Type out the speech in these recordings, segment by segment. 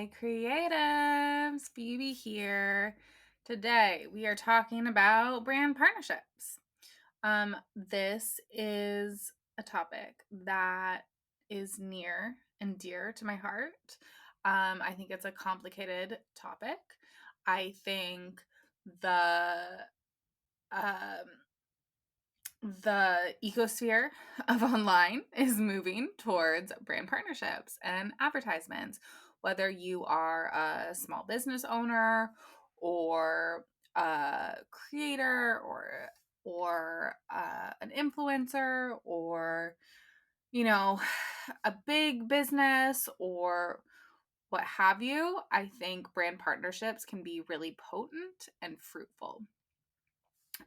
Hi, creatives. Phoebe here. Today we are talking about brand partnerships. This is a topic that is near and dear to my heart. I think it's a complicated topic. I think the um, the ecosphere of online is moving towards brand partnerships and advertisements. Whether you are a small business owner or a creator or an influencer or a big business or what have you, I think brand partnerships can be really potent and fruitful.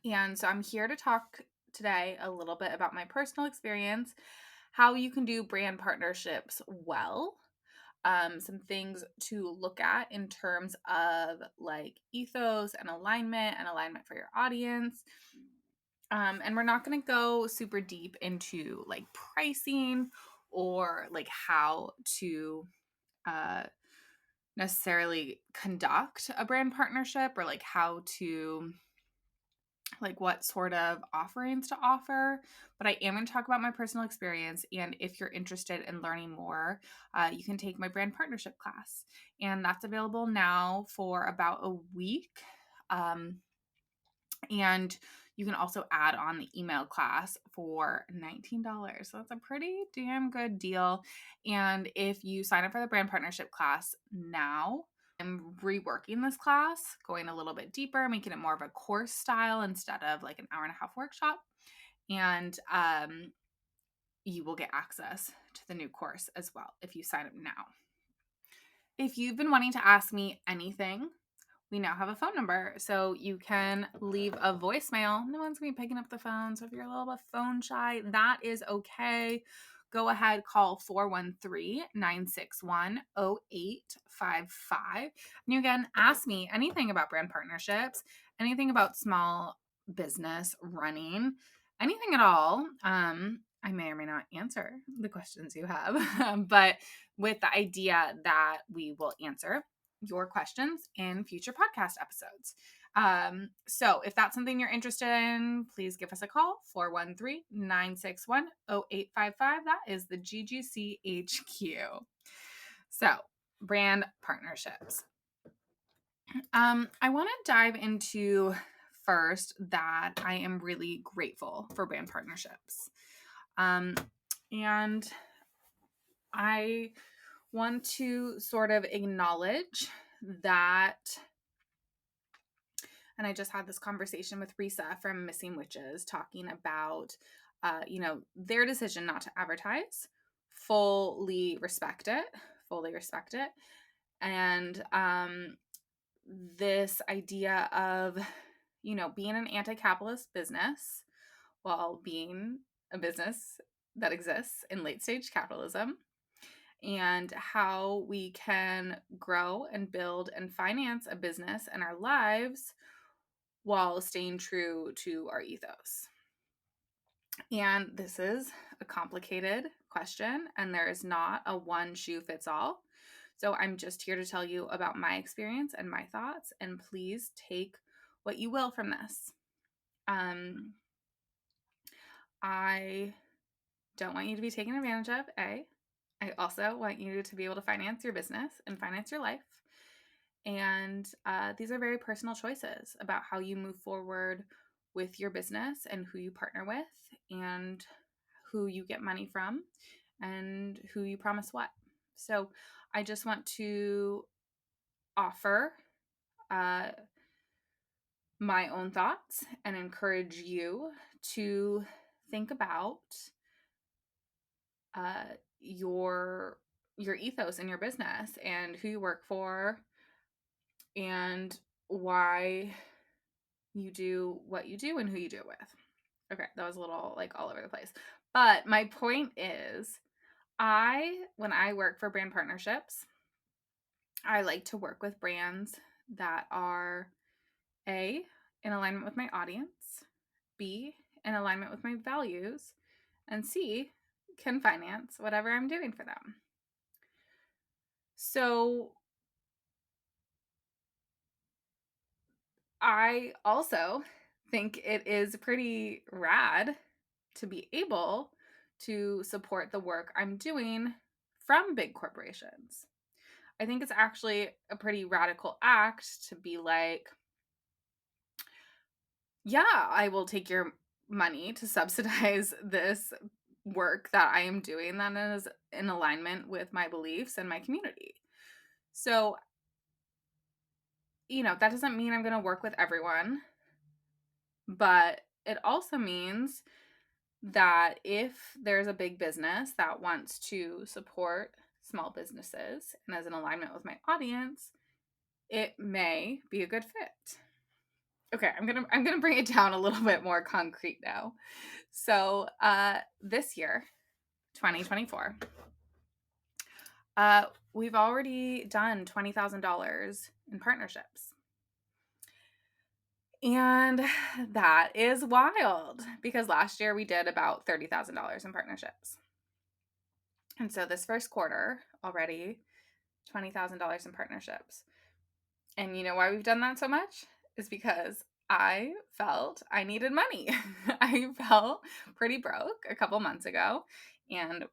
And so I'm here to talk today a little bit about my personal experience, how you can do brand partnerships well, some things to look at in terms of like ethos and alignment for your audience. And we're not going to go super deep into like pricing or like how to uh, necessarily conduct a brand partnership or like how to like what sort of offerings to offer, but I am going to talk about my personal experience. And if you're interested in learning more, you can take my brand partnership class, and that's available now for about a week. And you can also add on the email class for $19. So that's a pretty damn good deal. And if you sign up for the brand partnership class now, I'm reworking this class, going a little bit deeper, making it more of a course style instead of like an hour and a half workshop. And you will get access to the new course as well if you sign up now. If you've been wanting to ask me anything, we now have a phone number. So you can leave a voicemail. No one's going to be picking up the phone. So if you're a little bit phone shy, that is okay. Go ahead, call 413-961-0855. And you can ask me anything about brand partnerships, anything about small business running, anything at all. I may or may not answer the questions you have, but with the idea that we will answer your questions in future podcast episodes. So if that's something you're interested in, please give us a call, 413-961-0855. That is the GGC HQ. So brand partnerships. I want to dive into first that I am really grateful for brand partnerships. And I want to sort of acknowledge that, and I just had this conversation with Risa from Missing Witches talking about, their decision not to advertise. Fully respect it. And this idea of, being an anti-capitalist business while being a business that exists in late stage capitalism, and how we can grow and build and finance a business in our lives while staying true to our ethos. And this is a complicated question, and there is not a one shoe fits all. So I'm just here to tell you about my experience and my thoughts, and please take what you will from this. I don't want you to be taken advantage of, A. I also want you to be able to finance your business and finance your life. And these are very personal choices about how you move forward with your business and who you partner with and who you get money from and who you promise what. So I just want to offer my own thoughts and encourage you to think about your ethos in your business and who you work for and why you do what you do and who you do it with. Okay, that was a little like all over the place. But my point is, when I work for brand partnerships, I like to work with brands that are A, in alignment with my audience, B, in alignment with my values, and C, can finance whatever I'm doing for them. So I also think it is pretty rad to be able to support the work I'm doing from big corporations. I think it's actually a pretty radical act to be like, yeah, I will take your money to subsidize this work that I am doing that is in alignment with my beliefs and my community. So, that doesn't mean I'm going to work with everyone, but it also means that if there's a big business that wants to support small businesses and is in alignment with my audience, it may be a good fit. Okay, I'm gonna bring it down a little bit more concrete now. So this year, 2024, we've already done $20,000 in partnerships. And that is wild because last year we did about $30,000 in partnerships. And so this first quarter already, $20,000 in partnerships. And you know why we've done that so much? Is because I felt I needed money. I felt pretty broke a couple months ago and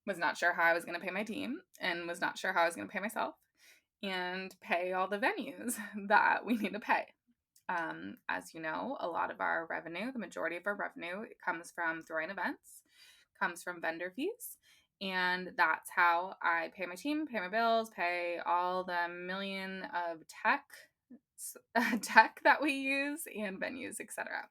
was not sure how I was going to pay my team and was not sure how I was going to pay myself and pay all the venues that we need to pay. As you know, a lot of our revenue, the majority of our revenue, comes from throwing events, comes from vendor fees. And that's how I pay my team, pay my bills, pay all the million of tech that we use and venues, etc.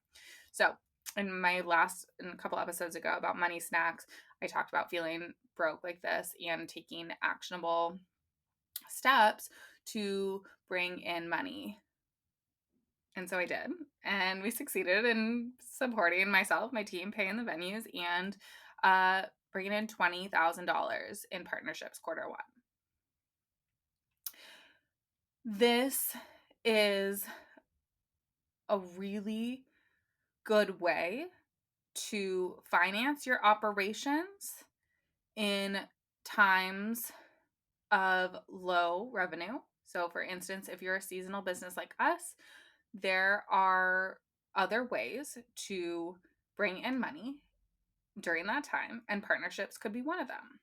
So in a couple episodes ago about money snacks, I talked about feeling broke like this and taking actionable steps to bring in money. And so I did. And we succeeded in supporting myself, my team, paying the venues, and bringing in $20,000 in partnerships quarter one. This is a really good way to finance your operations in times of low revenue. So, for instance, if you're a seasonal business like us, there are other ways to bring in money during that time, and partnerships could be one of them.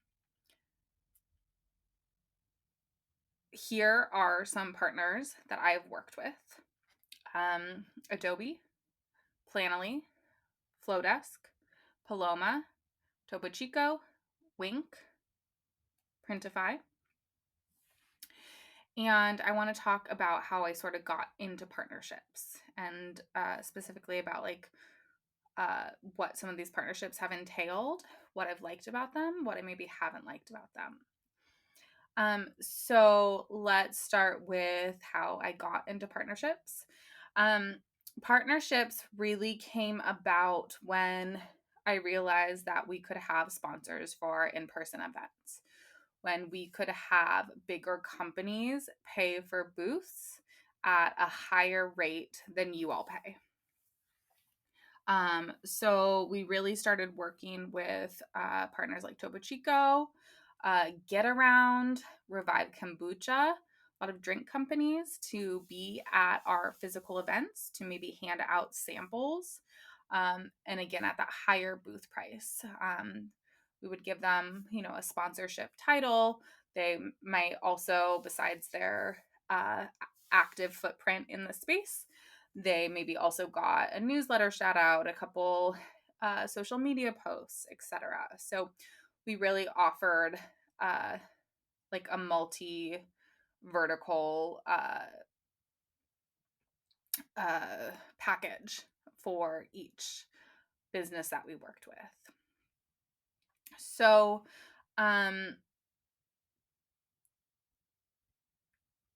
Here are some partners that I've worked with: Adobe, Planoly, Flowdesk, Paloma, Topo Chico, Wink, Printify. And I want to talk about how I sort of got into partnerships and specifically about what some of these partnerships have entailed, what I've liked about them, what I maybe haven't liked about them. So let's start with how I got into partnerships. Partnerships really came about when I realized that we could have sponsors for in-person events, when we could have bigger companies pay for booths at a higher rate than you all pay. So we really started working with partners like Topo Chico, Get Around, Revive Kombucha, a lot of drink companies to be at our physical events to maybe hand out samples. And again, at that higher booth price. We would give them, a sponsorship title. They might also, besides their active footprint in the space, they maybe also got a newsletter shout out, a couple social media posts, etc. So we really offered like a multi vertical package for each business that we worked with. So,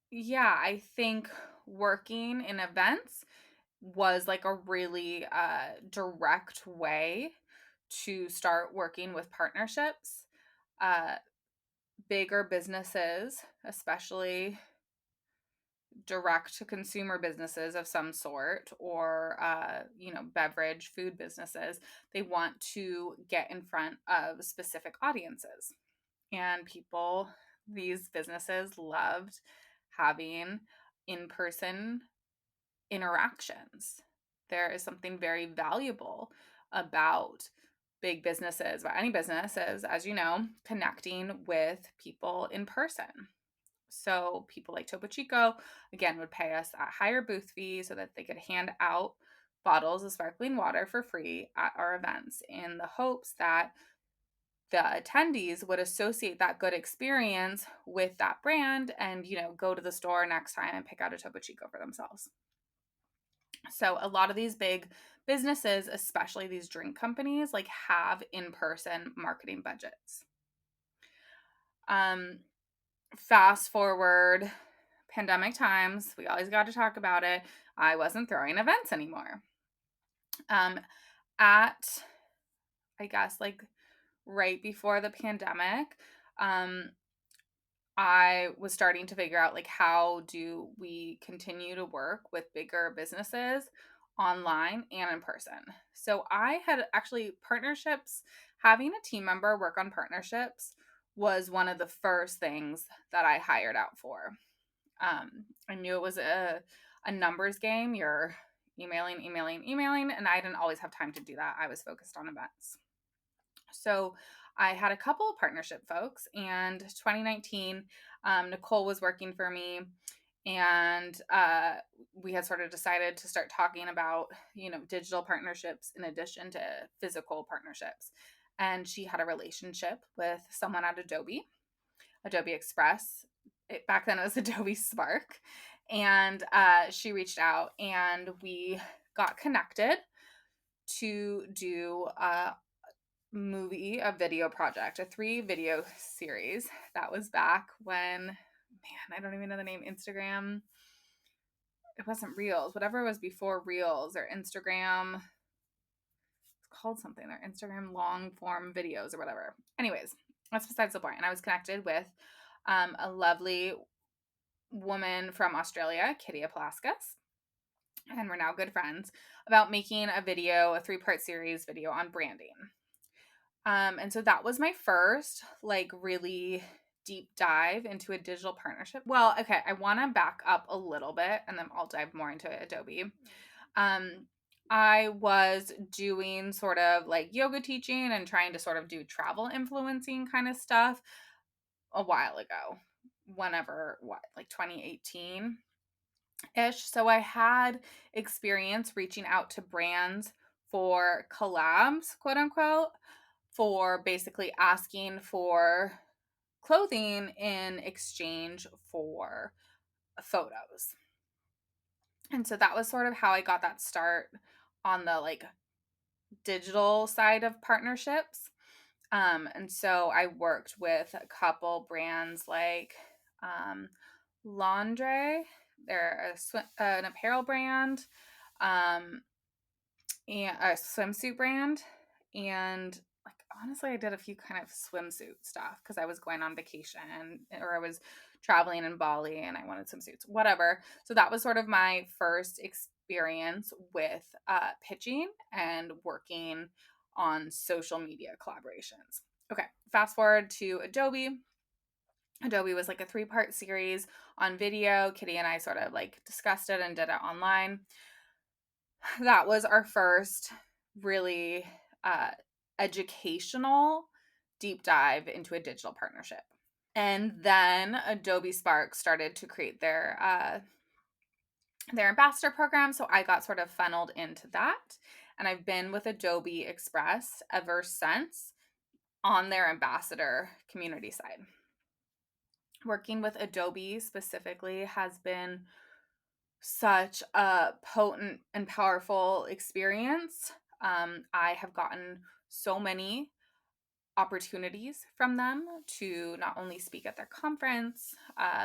yeah, I think working in events was like a really direct way to start working with partnerships. Bigger businesses, especially direct to consumer businesses of some sort, or beverage food businesses, they want to get in front of specific audiences. And these businesses loved having in-person interactions. There is something very valuable about big businesses, but any businesses, as you know, connecting with people in person. So people like Topo Chico, again, would pay us a higher booth fee so that they could hand out bottles of sparkling water for free at our events in the hopes that the attendees would associate that good experience with that brand and, go to the store next time and pick out a Topo Chico for themselves. So a lot of these big businesses, especially these drink companies, like have in-person marketing budgets. Fast forward pandemic times, we always got to talk about it. I wasn't throwing events anymore. At, I guess, like right before the pandemic, I was starting to figure out, like, how do we continue to work with bigger businesses online and in person. So I had actually partnerships, having a team member work on partnerships was one of the first things that I hired out for. I knew it was a numbers game. You're emailing, and I didn't always have time to do that. I was focused on events. So I had a couple of partnership folks, and 2019, Nicole was working for me, and we had sort of decided to start talking about, digital partnerships in addition to physical partnerships. And she had a relationship with someone at Adobe Express. Back then it was Adobe Spark. And she reached out and we got connected to do a video project, a 3 video series. That was back when, man, I don't even know the name, Instagram. It wasn't Reels, whatever it was before Reels or Instagram. It's called something, or Instagram long form videos or whatever. Anyways, that's besides the point. And I was connected with a lovely woman from Australia, Kitty Aplaskas, and we're now good friends, about making a 3-part series video on branding. And so that was my first, like, really deep dive into a digital partnership. Well, okay, I want to back up a little bit and then I'll dive more into Adobe. I was doing sort of like yoga teaching and trying to sort of do travel influencing kind of stuff a while ago. Like 2018 ish. So I had experience reaching out to brands for collabs, quote unquote, for basically asking for clothing in exchange for photos. And so that was sort of how I got that start on the, like, digital side of partnerships. And so I worked with a couple brands like Laundry. They're an apparel brand, and a swimsuit brand. And, like, honestly, I did a few kind of swimsuit stuff because I was going on vacation or I was traveling in Bali and I wanted swimsuits, whatever. So that was sort of my first experience with pitching and working on social media collaborations. Okay, fast forward to Adobe. Adobe was like a 3-part series on video. Kitty and I sort of like discussed it and did it online. That was our first really educational deep dive into a digital partnership. And then Adobe Spark started to create their ambassador program. So I got sort of funneled into that. And I've been with Adobe Express ever since on their ambassador community side. Working with Adobe specifically has been such a potent and powerful experience. I have gotten so many opportunities from them to not only speak at their conference,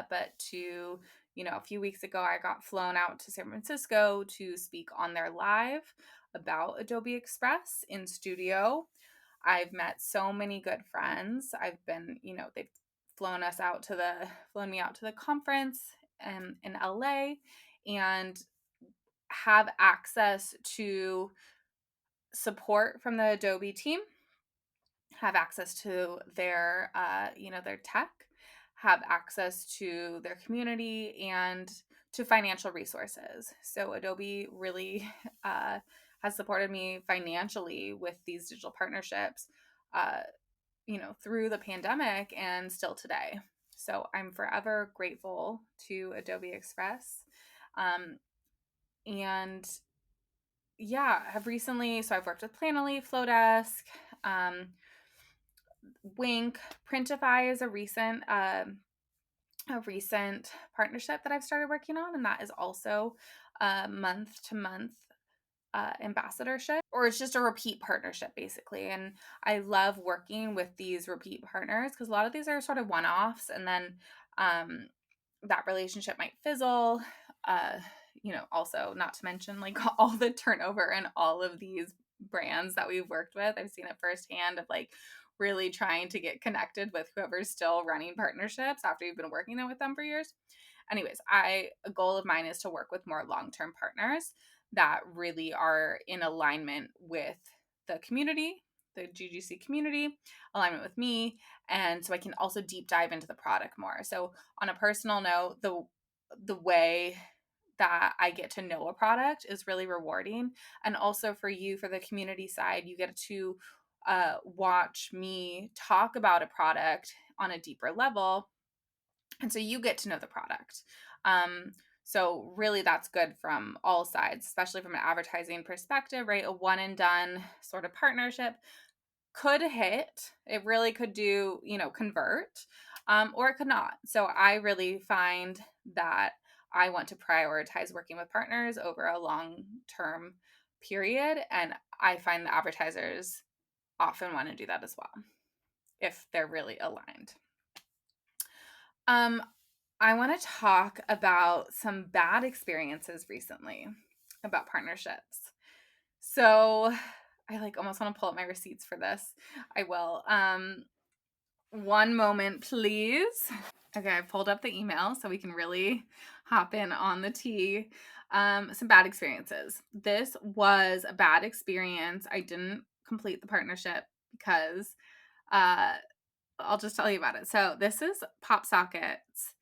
but to, a few weeks ago, I got flown out to San Francisco to speak on their live about Adobe Express in studio. I've met so many good friends. I've been, they've flown me out to the conference in LA, and have access to support from the Adobe team, have access to their tech, have access to their community, and to financial resources. So Adobe really has supported me financially with these digital partnerships, uh, through the pandemic and still today. So I'm forever grateful to Adobe Express. And yeah, have recently, so I've worked with Planoly, Flowdesk, um, Wink, Printify is a recent partnership that I've started working on, and that is also a month to month ambassadorship, or it's just a repeat partnership basically. And I love working with these repeat partners because a lot of these are sort of one-offs, and then um, that relationship might fizzle. Also not to mention like all the turnover and all of these brands that we've worked with. I've seen it firsthand of like really trying to get connected with whoever's still running partnerships after you've been working with them for years. Anyways, a goal of mine is to work with more long-term partners that really are in alignment with the community, the GGC community, alignment with me, and so I can also deep dive into the product more. So on a personal note, the way that I get to know a product is really rewarding. And also for you, for the community side, you get to watch me talk about a product on a deeper level. And so you get to know the product. So really that's good from all sides, especially from an advertising perspective, right? A one and done sort of partnership could hit. It really could do, convert, or it could not. So I really find that I want to prioritize working with partners over a long term period. And I find the advertisers often want to do that as well if they're really aligned. I want to talk about some bad experiences recently about partnerships. So I like almost want to pull up my receipts for this. I will. One moment, please. Okay, I pulled up the email so we can really hop in on the tea. Some bad experiences. This was a bad experience. I didn't complete the partnership because I'll just tell you about it. So this is pop sockets.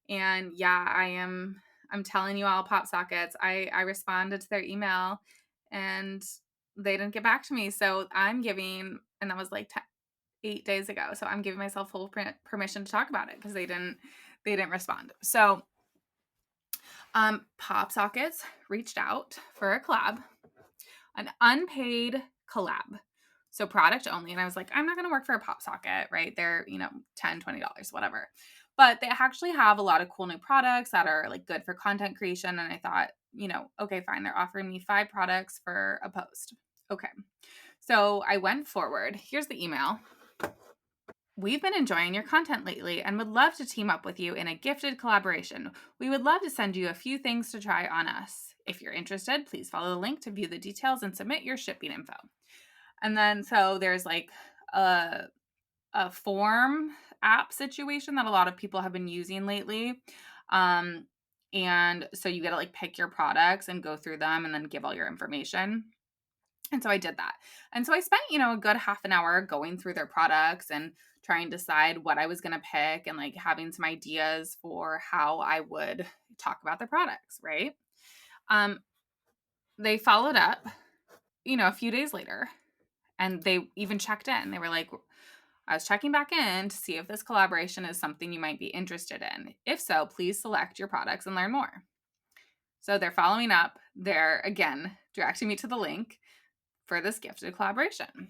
And yeah, I'm telling you all, pop sockets. I responded to their email and they didn't get back to me. So I'm giving, and that was like 8 days ago. So I'm giving myself full permission to talk about it because they didn't respond. So pop sockets reached out for a collab, an unpaid collab. So product only. And I was like, I'm not going to work for a pop socket, right? They're, $10, $20, whatever. But they actually have a lot of cool new products that are like good for content creation. And I thought, okay, fine. They're offering me 5 products for a post. Okay. So I went forward. Here's the email. We've been enjoying your content lately and would love to team up with you in a gifted collaboration. We would love to send you a few things to try on us. If you're interested, please follow the link to view the details and submit your shipping info. And then so there's like a form app situation that a lot of people have been using lately. And so you get to like pick your products and go through them and then give all your information. And so I did that. And so I spent, a good half an hour going through their products and trying to decide what I was going to pick and like having some ideas for how I would talk about the products, right? They followed up, a few days later, and they even checked in. They were like, I was checking back in to see if this collaboration is something you might be interested in. If so, please select your products and learn more. So they're following up. They're, again, directing me to the link for this gifted collaboration.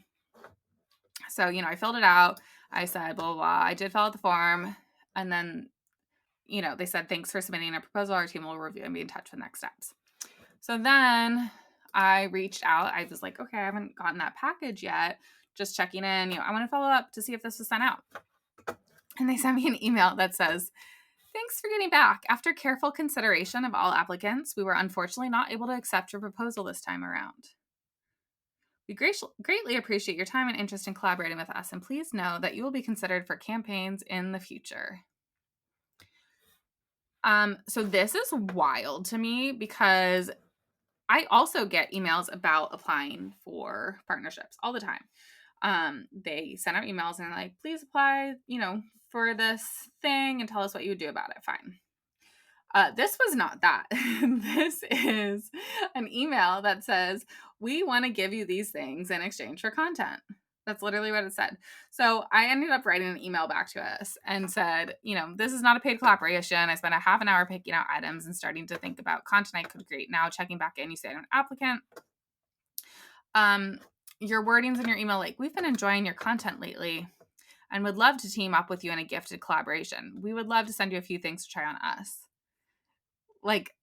So, I filled it out. I said, blah, blah, blah. I did fill out the form. And then, they said, thanks for submitting a proposal. Our team will review and be in touch with next steps. So then I reached out. I was like, okay, I haven't gotten that package yet. Just checking in. I want to follow up to see if this was sent out. And they sent me an email that says, thanks for getting back. After careful consideration of all applicants, we were unfortunately not able to accept your proposal this time around. We greatly appreciate your time and interest in collaborating with us, and please know that you will be considered for campaigns in the future. So this is wild to me because I also get emails about applying for partnerships all the time. They send out emails and they're like, please apply, for this thing and tell us what you would do about it. Fine. This was not that. This is an email that says, we want to give you these things in exchange for content. That's literally what it said. So I ended up writing an email back to us and said, this is not a paid collaboration. I spent a half an hour picking out items and starting to think about content I could create. Now checking back in, you say I'm an applicant. Your wordings in your email, like, we've been enjoying your content lately and would love to team up with you in a gifted collaboration. We would love to send you a few things to try on us. Like,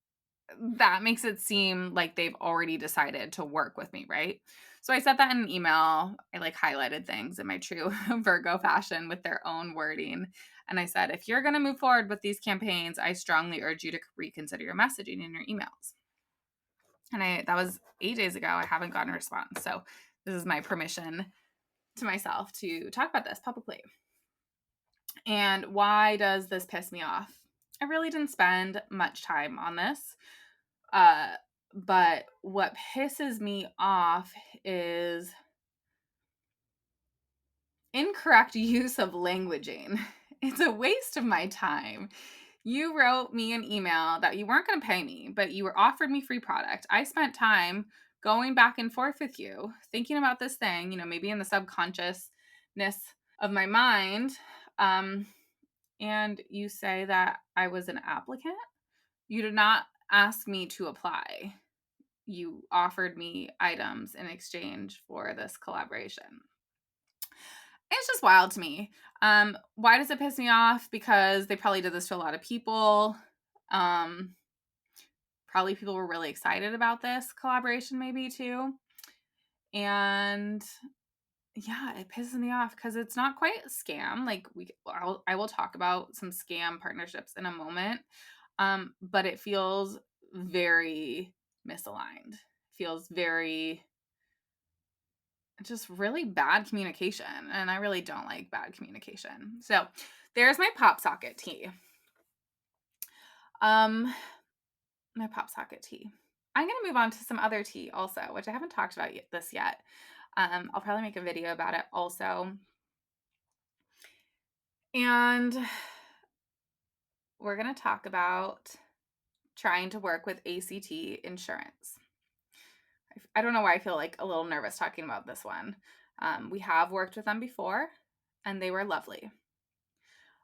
that makes it seem like they've already decided to work with me, right? So I said that in an email. I highlighted things in my true Virgo fashion with their own wording. And I said, if you're going to move forward with these campaigns, I strongly urge you to reconsider your messaging in your emails. And that was 8 days ago. I haven't gotten a response. So this is my permission to myself to talk about this publicly. And why does this piss me off? I really didn't spend much time on this. But what pisses me off is incorrect use of languaging. It's a waste of my time. You wrote me an email that you weren't going to pay me, but you were offered me free product. I spent time going back and forth with you, thinking about this thing, maybe in the subconsciousness of my mind. And you say that I was an applicant. You did not ask me to apply. You offered me items in exchange for this collaboration. It's just wild to me. Why does it piss me off? Because they probably did this to a lot of people. Probably people were really excited about this collaboration maybe too. And yeah, it pisses me off because it's not quite a scam. I will talk about some scam partnerships in a moment. But it feels very misaligned. Feels very just really bad communication. And I really don't like bad communication. So there's my pop socket tea. My pop socket tea. I'm going to move on to some other tea also, which I haven't talked about this yet. I'll probably make a video about it also. And we're going to talk about trying to work with ACT Insurance. I don't know why I feel a little nervous talking about this one. We have worked with them before, and they were lovely.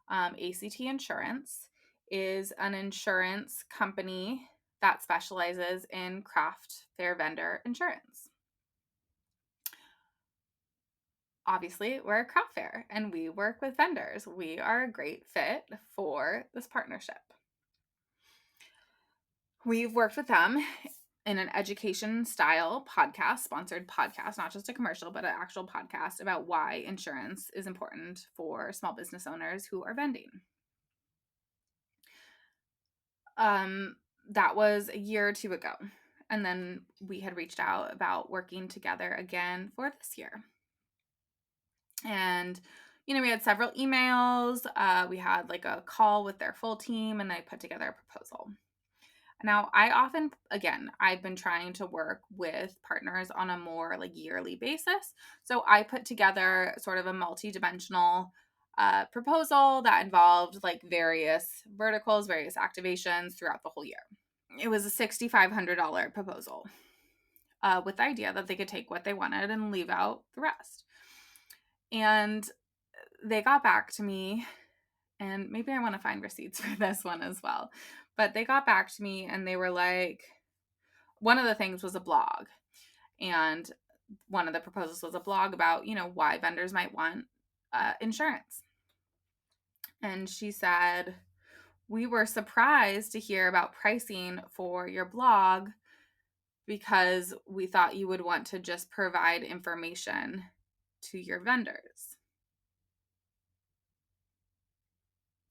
ACT Insurance is an insurance company that specializes in craft fair vendor insurance. Obviously, we're a craft fair and we work with vendors. We are a great fit for this partnership. We've worked with them in an education style podcast, sponsored podcast, not just a commercial, but an actual podcast about why insurance is important for small business owners who are vending. That was a year or two ago. And then we had reached out about working together again for this year. And, we had several emails. We had a call with their full team and they put together a proposal. Now, I've been trying to work with partners on a more yearly basis. So I put together sort of a multi-dimensional proposal that involved various verticals, various activations throughout the whole year. It was a $6,500 proposal with the idea that they could take what they wanted and leave out the rest. And they got back to me, and maybe I want to find receipts for this one as well. But they got back to me and they were like, one of the things was a blog. And one of the proposals was a blog about, why vendors might want insurance. And she said, we were surprised to hear about pricing for your blog because we thought you would want to just provide information to your vendors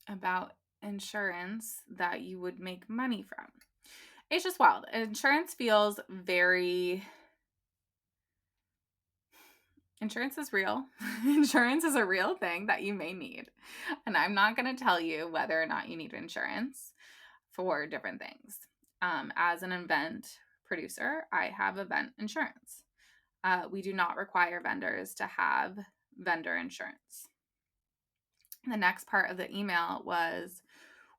about insurance that you would make money from. It's just wild. Insurance feels very... Insurance is real. Insurance is a real thing that you may need. And I'm not going to tell you whether or not you need insurance for different things. As an event producer, I have event insurance. We do not require vendors to have vendor insurance. The next part of the email was,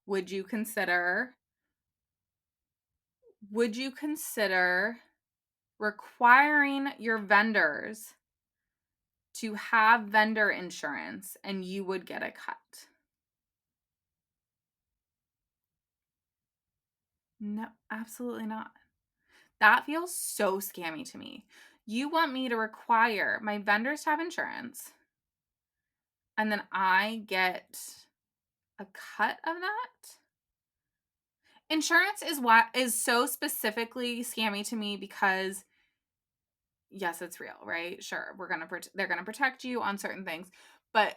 would you consider would you consider requiring your vendors to have vendor insurance and you would get a cut? No, absolutely not. That feels so scammy to me. You want me to require my vendors to have insurance and then I get a cut of that? Insurance is what is so specifically scammy to me because yes, it's real, right? Sure, they're going to protect you on certain things, but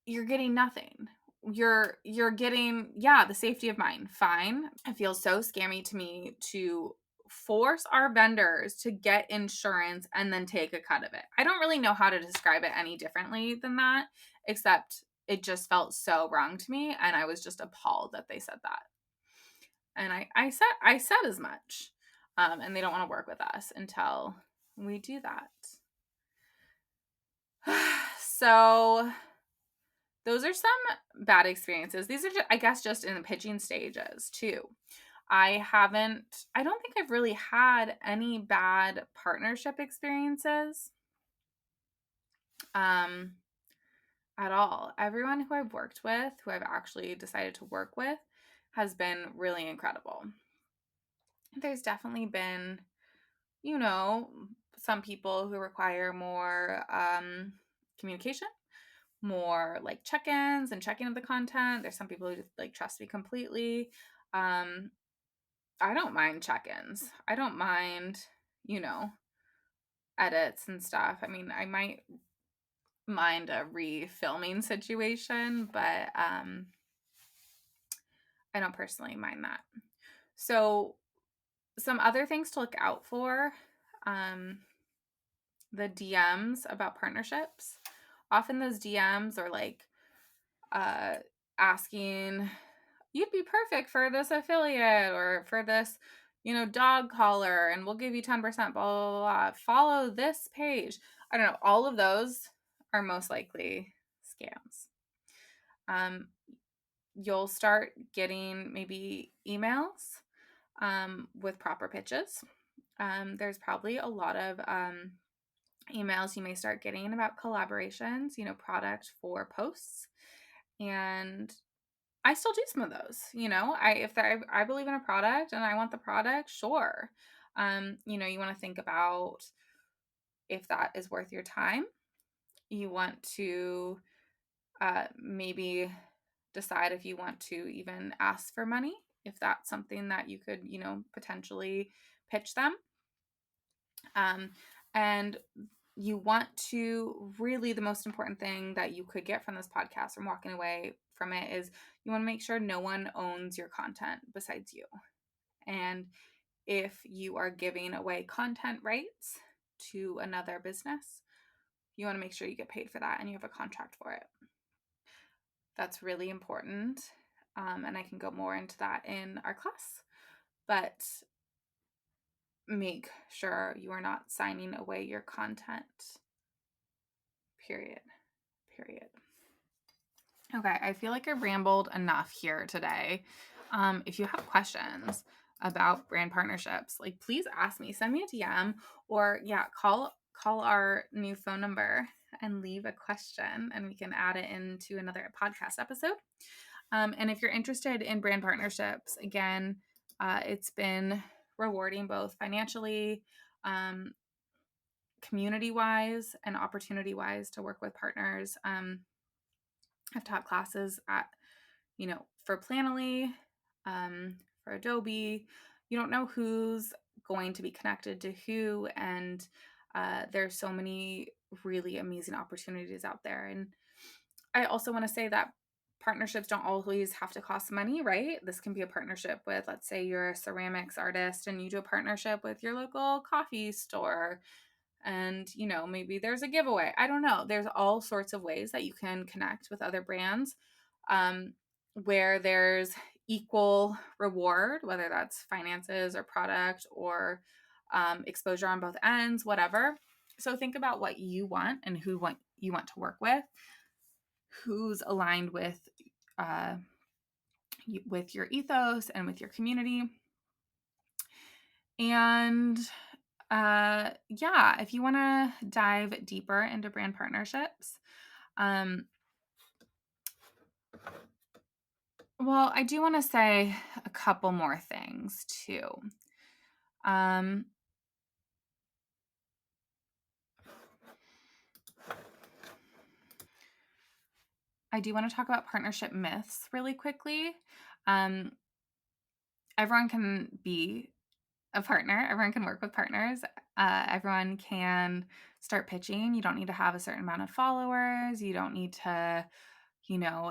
you're getting nothing. You're getting, yeah, the safety of mine. Fine. It feels so scammy to me to force our vendors to get insurance and then take a cut of it. I don't really know how to describe it any differently than that, except it just felt so wrong to me and I was just appalled that they said that. And I said as much. And they don't want to work with us until we do that. So those are some bad experiences. These are, I guess, just in the pitching stages too. I don't think I've really had any bad partnership experiences at all. Everyone who I've worked with, who I've actually decided to work with, has been really incredible. There's definitely been, some people who require more communication, more like check-ins and checking of the content. There's some people who just like trust me completely. I don't mind check-ins. I don't mind, edits and stuff. I mean, I might mind a refilming situation, but I don't personally mind that. So some other things to look out for, the DMs about partnerships. Often those DMs are like asking, you'd be perfect for this affiliate or for this, dog collar, and we'll give you 10%, blah, blah, blah. Follow this page. I don't know. All of those are most likely scams. You'll start getting maybe emails with proper pitches. There's probably a lot of emails you may start getting about collaborations, product for posts. And I still do some of those, I believe in a product and I want the product, sure. You want to think about if that is worth your time. You want to maybe decide if you want to even ask for money, if that's something that you could, potentially pitch them. And you want to really, the most important thing that you could get from this podcast, from walking away from it, is you want to make sure no one owns your content besides you. And if you are giving away content rights to another business, you want to make sure you get paid for that and you have a contract for it. That's really important. And I can go more into that in our class. But make sure you are not signing away your content. Period. Okay, I feel like I rambled enough here today. If you have questions about brand partnerships, like please ask me, send me a DM, or call our new phone number and leave a question and we can add it into another podcast episode. And if you're interested in brand partnerships, again, it's been rewarding both financially, community-wise, and opportunity-wise to work with partners. I've taught classes at, for Planoly, for Adobe. You don't know who's going to be connected to who, and there's so many really amazing opportunities out there. And I also want to say that partnerships don't always have to cost money, right? This can be a partnership with, let's say you're a ceramics artist and you do a partnership with your local coffee store, and maybe there's a giveaway. I don't know. There's all sorts of ways that you can connect with other brands where there's equal reward, whether that's finances or product or exposure on both ends, whatever. So think about what you want and who you want to work who's aligned with your ethos and with your community. And yeah, if you want to dive deeper into brand partnerships, well, I do want to say a couple more things too. Um, I do want to talk about partnership myths really quickly. Um, everyone can be a partner. Everyone can work with partners. Everyone can start pitching. You don't need to have a certain amount of followers. You don't need to,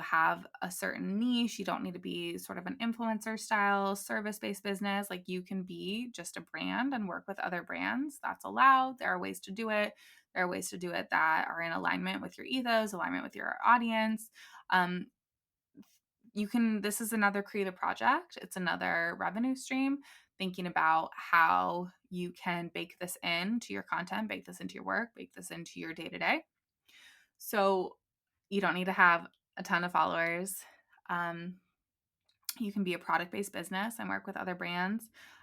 have a certain niche. You don't need to be sort of an influencer style service-based business. Like, you can be just a brand and work with other brands. That's allowed. There are ways to do it. There are ways to do it that are in alignment with your ethos, alignment with your audience. Um, this is another creative project. It's another revenue stream, thinking about how you can bake this into your content, bake this into your work, bake this into your day to day. So you don't need to have a ton of followers. You can be a product based business and work with other brands.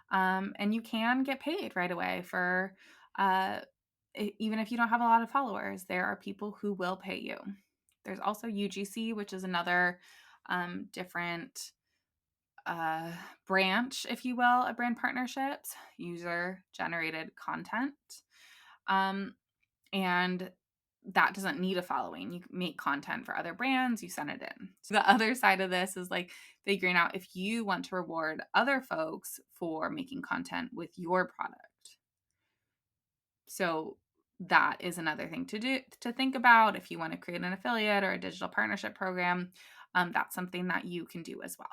And you can get paid right away for, even if you don't have a lot of followers, there are people who will pay you. There's also UGC, which is another different branch, if you will, of brand partnerships, user generated content. And that doesn't need a following. You make content for other brands, you send it in. So the other side of this is like figuring out if you want to reward other folks for making content with your product. So that is another thing to think about if you want to create an affiliate or a digital partnership program. That's something that you can do as well.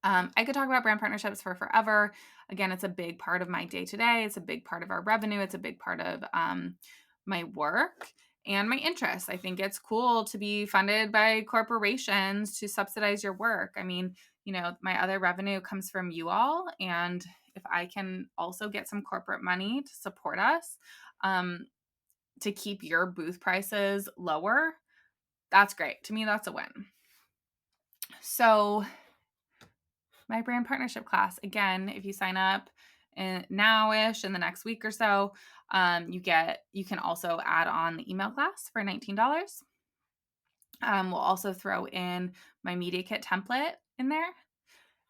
I could talk about brand partnerships for forever. Again, it's a big part of my day to day. It's a big part of our revenue. It's a big part of my work and my interests. I think it's cool to be funded by corporations to subsidize your work. I mean, my other revenue comes from you all. And if I can also get some corporate money to support us, to keep your booth prices lower, that's great. To me, that's a win. So my brand partnership class, again, if you sign up now-ish in the next week or so, you can also add on the email class for $19. We'll also throw in my media kit template in there.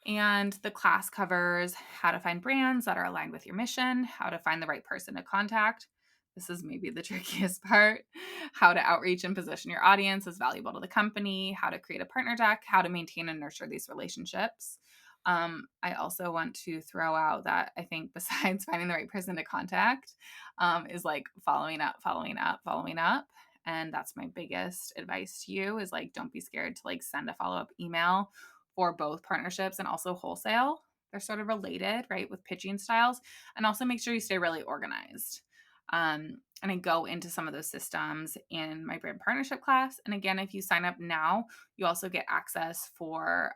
And the class covers how to find brands that are aligned with your mission, how to find the right person to contact. This is maybe the trickiest part. How to outreach and position your audience as valuable to the company, how to create a partner deck, how to maintain and nurture these relationships. I also want to throw out that I think besides finding the right person to contact, is like following up. And that's my biggest advice to you is like, don't be scared to like send a follow-up email for both partnerships and also wholesale. They're sort of related, right, with pitching styles. And also make sure you stay really organized. And I go into some of those systems in my brand partnership class. And again, if you sign up now, you also get access for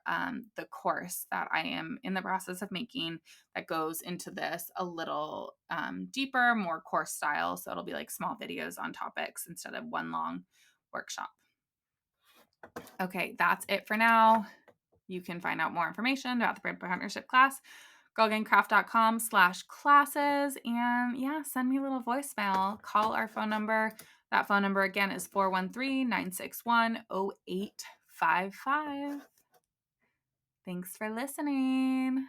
the course that I am in the process of making that goes into this a little deeper, more course style. So it'll be like small videos on topics instead of one long workshop. Okay, that's it for now. You can find out more information about the brand partnership class, girlgangcraft.com/classes. And yeah, send me a little voicemail. Call our phone number. That phone number again is 413-961-0855. Thanks for listening.